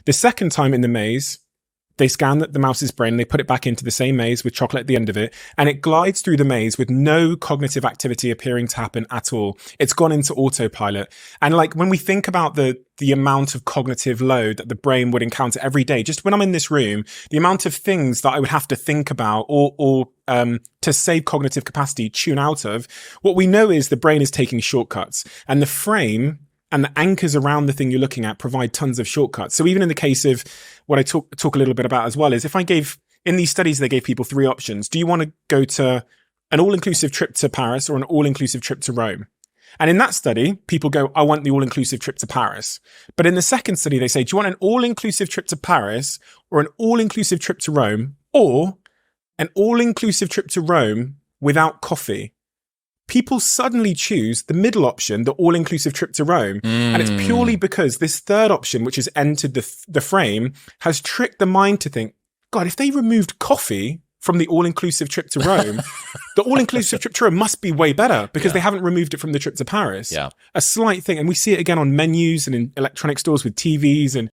The second time in the maze, they scan the mouse's brain, they put it back into the same maze with chocolate at the end of it, and it glides through the maze with no cognitive activity appearing to happen at all. It's gone into autopilot. And like when we think about the amount of cognitive load that the brain would encounter every day, just when I'm in this room, the amount of things that I would have to think about or to save cognitive capacity, tune out of, what we know is the brain is taking shortcuts, and the frame and the anchors around the thing you're looking at provide tons of shortcuts. So even in the case of what I talk a little bit about as well, is if I gave, in these studies, they gave people 3 options. Do you want to go to an all-inclusive trip to Paris or an all-inclusive trip to Rome? And in that study, people go, I want the all-inclusive trip to Paris. But in the second study, they say, do you want an all-inclusive trip to Paris or an all-inclusive trip to Rome or an all-inclusive trip to Rome without coffee? People suddenly choose the middle option, the all-inclusive trip to Rome. And it's purely because this third option, which has entered the frame, has tricked the mind to think, God, if they removed coffee from the all-inclusive trip to Rome, the all-inclusive trip to Rome must be way better because they haven't removed it from the trip to Paris. Yeah. A slight thing. And we see it again on menus and in electronic stores with TVs and